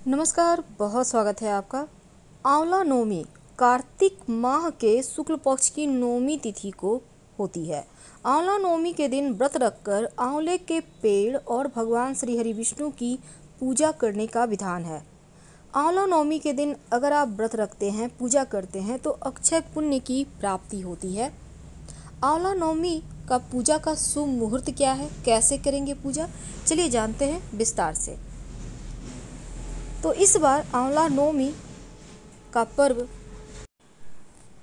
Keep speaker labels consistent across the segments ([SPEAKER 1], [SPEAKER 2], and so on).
[SPEAKER 1] नमस्कार, बहुत स्वागत है आपका। आंवला नवमी कार्तिक माह के शुक्ल पक्ष की नवमी तिथि को होती है। आंवला नवमी के दिन व्रत रखकर आंवले के पेड़ और भगवान श्री हरि विष्णु की पूजा करने का विधान है। आंवला नवमी के दिन अगर आप व्रत रखते हैं, पूजा करते हैं तो अक्षय पुण्य की प्राप्ति होती है। आंवला नवमी का पूजा का शुभ मुहूर्त क्या है, कैसे करेंगे पूजा, चलिए जानते हैं विस्तार से। तो इस बार आंवला नवमी का पर्व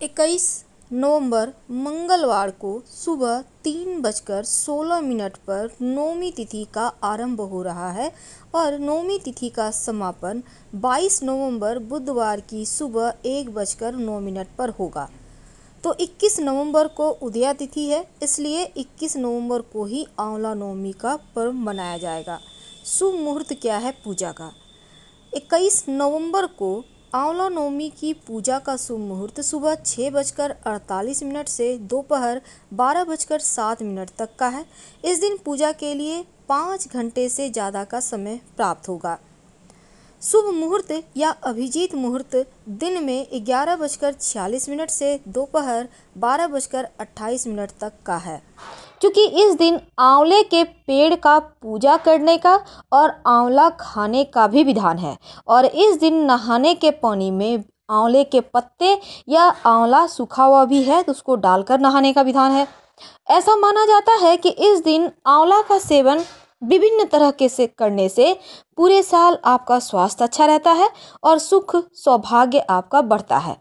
[SPEAKER 1] 21 नवंबर मंगलवार को सुबह 3:16 पर नवमी तिथि का आरंभ हो रहा है और नवमी तिथि का समापन 22 नवंबर बुधवार की सुबह 1:09 पर होगा। तो 21 नवंबर को उदया तिथि है, इसलिए 21 नवंबर को ही आंवला नवमी का पर्व मनाया जाएगा। शुभ मुहूर्त क्या है पूजा का? 21 नवंबर को आंवला नवमी की पूजा का शुभ मुहूर्त सुबह 6:48 से दोपहर 12:07 तक का है। इस दिन पूजा के लिए 5 घंटे से ज़्यादा का समय प्राप्त होगा। शुभ मुहूर्त या अभिजीत मुहूर्त दिन में 11:46 से दोपहर 12:28 तक का है, क्योंकि इस दिन आंवले के पेड़ का पूजा करने का और आंवला खाने का भी विधान है। और इस दिन नहाने के पानी में आंवले के पत्ते या आंवला सूखा हुआ भी है तो उसको डालकर नहाने का विधान है। ऐसा माना जाता है कि इस दिन आंवला का सेवन विभिन्न तरह के से करने से पूरे साल आपका स्वास्थ्य अच्छा रहता है और सुख सौभाग्य आपका बढ़ता है।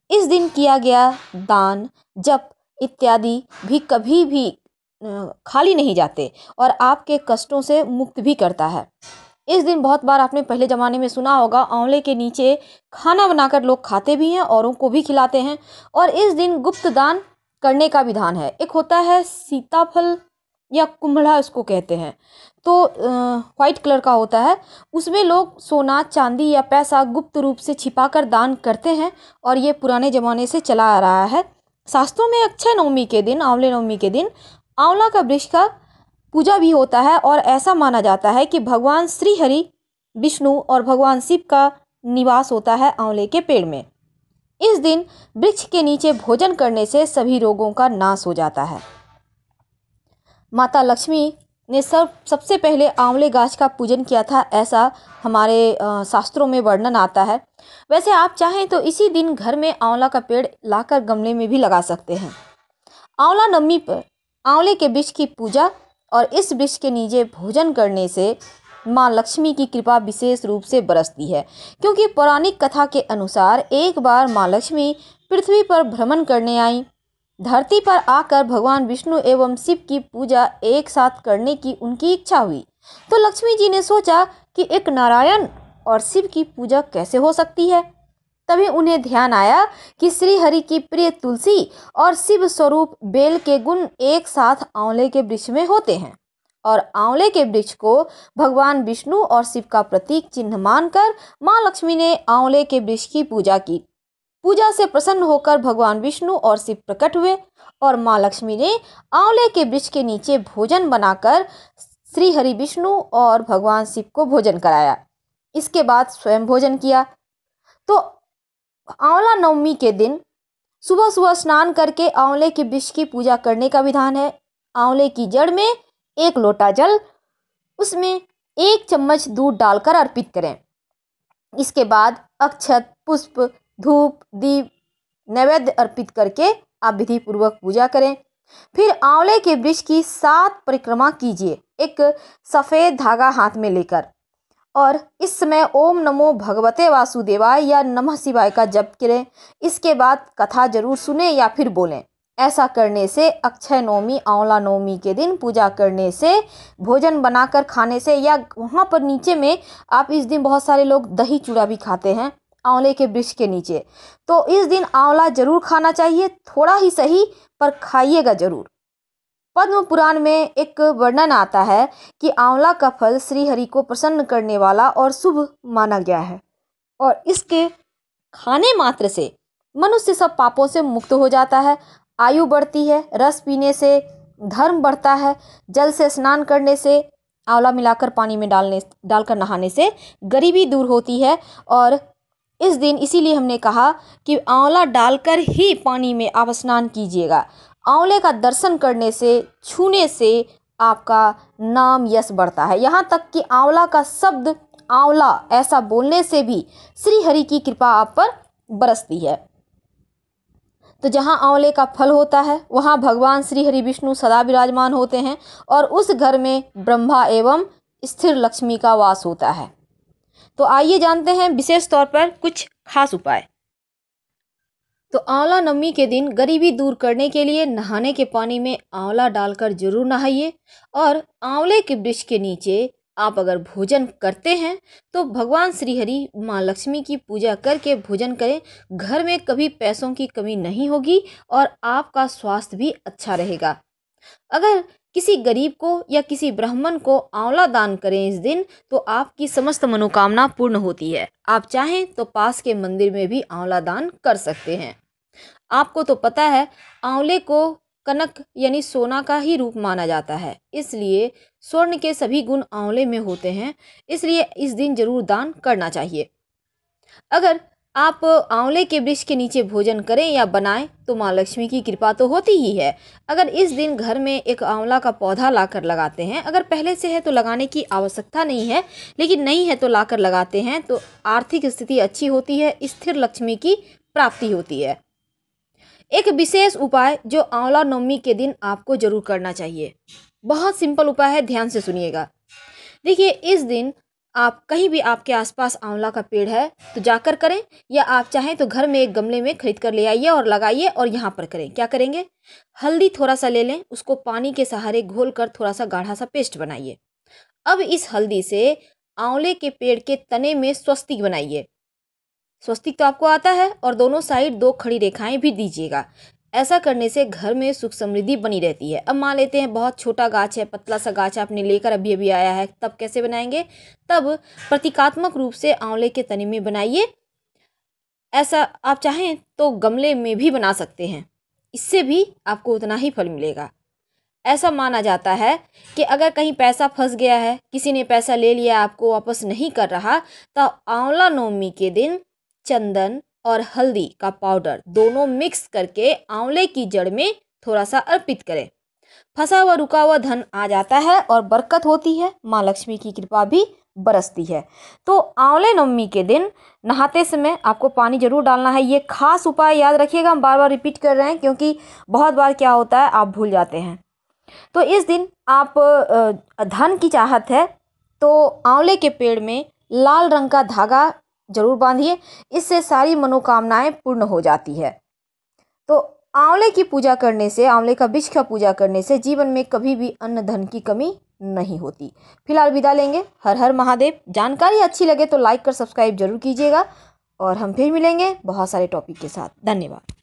[SPEAKER 1] इस दिन किया गया दान, जप इत्यादि भी कभी भी खाली नहीं जाते और आपके कष्टों से मुक्त भी करता है। इस दिन बहुत बार आपने पहले ज़माने में सुना होगा, आंवले के नीचे खाना बनाकर लोग खाते भी हैं, औरों को भी खिलाते हैं। और इस दिन गुप्त दान करने का विधान है। एक होता है सीताफल या कुम्हड़ा इसको कहते हैं, तो व्हाइट कलर का होता है, उसमें लोग सोना चांदी या पैसा गुप्त रूप से छिपाकर दान करते हैं और ये पुराने ज़माने से चला आ रहा है। शास्त्रों में अक्षय नवमी के दिन, आंवले नवमी के दिन आंवला का वृक्ष का पूजा भी होता है और ऐसा माना जाता है कि भगवान श्री हरि विष्णु और भगवान शिव का निवास होता है आंवले के पेड़ में। इस दिन वृक्ष के नीचे भोजन करने से सभी रोगों का नाश हो जाता है। माता लक्ष्मी ने सबसे पहले आंवले गाछ का पूजन किया था, ऐसा हमारे शास्त्रों में वर्णन आता है। वैसे आप चाहें तो इसी दिन घर में आंवला का पेड़ लाकर गमले में भी लगा सकते हैं। आंवला नवमी पर आंवले के वृक्ष की पूजा और इस वृक्ष के नीचे भोजन करने से माँ लक्ष्मी की कृपा विशेष रूप से बरसती है, क्योंकि पौराणिक कथा के अनुसार एक बार माँ लक्ष्मी पृथ्वी पर भ्रमण करने आई। धरती पर आकर भगवान विष्णु एवं शिव की पूजा एक साथ करने की उनकी इच्छा हुई, तो लक्ष्मी जी ने सोचा कि एक नारायण और शिव की पूजा कैसे हो सकती है। तभी उन्हें ध्यान आया कि श्री हरि की प्रिय तुलसी और शिव स्वरूप बेल के गुण एक साथ आंवले के वृक्ष में होते हैं और आंवले के वृक्ष को भगवान विष्णु और शिव का प्रतीक चिन्ह मानकर माँ लक्ष्मी ने आंवले के वृक्ष की पूजा की। पूजा से प्रसन्न होकर भगवान विष्णु और शिव प्रकट हुए और माँ लक्ष्मी ने आंवले के वृक्ष के नीचे भोजन बनाकर श्री हरि विष्णु और भगवान शिव को भोजन कराया। इसके बाद स्वयं भोजन किया। तो आंवला नवमी के दिन सुबह सुबह स्नान करके आंवले के वृक्ष की पूजा करने का विधान है। आंवले की जड़ में 1 लोटा जल, उसमें 1 चम्मच दूध डालकर अर्पित करें। इसके बाद अक्षत, पुष्प, धूप, दीप नैवेद्य अर्पित करके आप विधि पूर्वक पूजा करें। फिर आंवले के वृक्ष की 7 परिक्रमा कीजिए, एक सफ़ेद धागा हाथ में लेकर, और इस समय ओम नमो भगवते वासुदेवाय या नमः शिवाय का जप करें। इसके बाद कथा जरूर सुने या फिर बोलें। ऐसा करने से अक्षय नवमी आंवला नवमी के दिन पूजा करने से, भोजन बनाकर खाने से, या वहाँ पर नीचे में आप इस दिन बहुत सारे लोग दही चूड़ा भी खाते हैं आंवले के वृक्ष के नीचे, तो इस दिन आंवला जरूर खाना चाहिए, थोड़ा ही सही पर खाइएगा जरूर। पद्म पुराण में एक वर्णन आता है कि आंवला का फल श्री हरि को प्रसन्न करने वाला और शुभ माना गया है और इसके खाने मात्र से मनुष्य सब पापों से मुक्त हो जाता है, आयु बढ़ती है, रस पीने से धर्म बढ़ता है, जल से स्नान करने से आंवला मिलाकर पानी में डालकर नहाने से गरीबी दूर होती है। और इस दिन इसीलिए हमने कहा कि आंवला डालकर ही पानी में आप स्नान कीजिएगा। आंवले का दर्शन करने से, छूने से आपका नाम यश बढ़ता है। यहाँ तक कि आंवला का शब्द आंवला ऐसा बोलने से भी श्री हरि की कृपा आप पर बरसती है। तो जहाँ आंवले का फल होता है वहाँ भगवान श्री हरि विष्णु सदा विराजमान होते हैं और उस घर में ब्रह्मा एवं स्थिर लक्ष्मी का वास होता है। तो आइए जानते हैं विशेष तौर पर कुछ खास उपाय। तो आंवला नवमी के दिन गरीबी दूर करने के लिए नहाने के पानी में आंवला डालकर जरूर नहाइए। और आंवले के वृक्ष के नीचे आप अगर भोजन करते हैं तो भगवान श्री हरि माँ लक्ष्मी की पूजा करके भोजन करें। घर में कभी पैसों की कमी नहीं होगी और आपका स्वास्थ्य भी अच्छा रहेगा। अगर किसी गरीब को या किसी ब्राह्मण को आंवला दान करें इस दिन तो आपकी समस्त मनोकामना पूर्ण होती है। आप चाहें तो पास के मंदिर में भी आंवला दान कर सकते हैं। आपको तो पता है आंवले को कनक यानी सोना का ही रूप माना जाता है, इसलिए स्वर्ण के सभी गुण आंवले में होते हैं, इसलिए इस दिन जरूर दान करना चाहिए। अगर आप आंवले के वृक्ष के नीचे भोजन करें या बनाएं तो माँ लक्ष्मी की कृपा तो होती ही है। अगर इस दिन घर में एक आंवला का पौधा लाकर लगाते हैं, अगर पहले से है तो लगाने की आवश्यकता नहीं है, लेकिन नहीं है तो लाकर लगाते हैं तो आर्थिक स्थिति अच्छी होती है, स्थिर लक्ष्मी की प्राप्ति होती है। एक विशेष उपाय जो आंवला नवमी के दिन आपको जरूर करना चाहिए, बहुत सिंपल उपाय है, ध्यान से सुनिएगा। देखिए, इस दिन आप कहीं भी आपके आसपास आंवला का पेड़ है तो जाकर करें, या आप चाहें तो घर में एक गमले में खरीद कर ले आइए और लगाइए और यहाँ पर करें। क्या करेंगे, हल्दी थोड़ा सा ले लें, उसको पानी के सहारे घोल कर थोड़ा सा गाढ़ा सा पेस्ट बनाइए। अब इस हल्दी से आंवले के पेड़ के तने में स्वस्तिक बनाइए। स्वस्तिक तो आपको आता है, और दोनों साइड 2 खड़ी रेखाएं भी दीजिएगा। ऐसा करने से घर में सुख समृद्धि बनी रहती है। अब मान लेते हैं बहुत छोटा गाछ है, पतला सा गाछ आपने लेकर अभी अभी आया है, तब कैसे बनाएंगे, तब प्रतीकात्मक रूप से आंवले के तने में बनाइए। ऐसा आप चाहें तो गमले में भी बना सकते हैं, इससे भी आपको उतना ही फल मिलेगा। ऐसा माना जाता है कि अगर कहीं पैसा फंस गया है, किसी ने पैसा ले लिया, आपको वापस नहीं कर रहा, तो आंवला नवमी के दिन चंदन और हल्दी का पाउडर दोनों मिक्स करके आंवले की जड़ में थोड़ा सा अर्पित करें। फंसा हुआ रुका हुआ धन आ जाता है और बरकत होती है, माँ लक्ष्मी की कृपा भी बरसती है। तो आंवले नवमी के दिन नहाते समय आपको पानी जरूर डालना है। ये खास उपाय याद रखिएगा, हम बार बार रिपीट कर रहे हैं क्योंकि बहुत बार क्या होता है आप भूल जाते हैं। तो इस दिन आप धन की चाहत है तो आंवले के पेड़ में लाल रंग का धागा जरूर बांधिए, इससे सारी मनोकामनाएं पूर्ण हो जाती है। तो आंवले की पूजा करने से, आंवले का वृक्ष का पूजा करने से जीवन में कभी भी अन्न धन की कमी नहीं होती। फिलहाल विदा लेंगे। हर हर महादेव। जानकारी अच्छी लगे तो लाइक कर सब्सक्राइब जरूर कीजिएगा और हम फिर मिलेंगे बहुत सारे टॉपिक के साथ। धन्यवाद।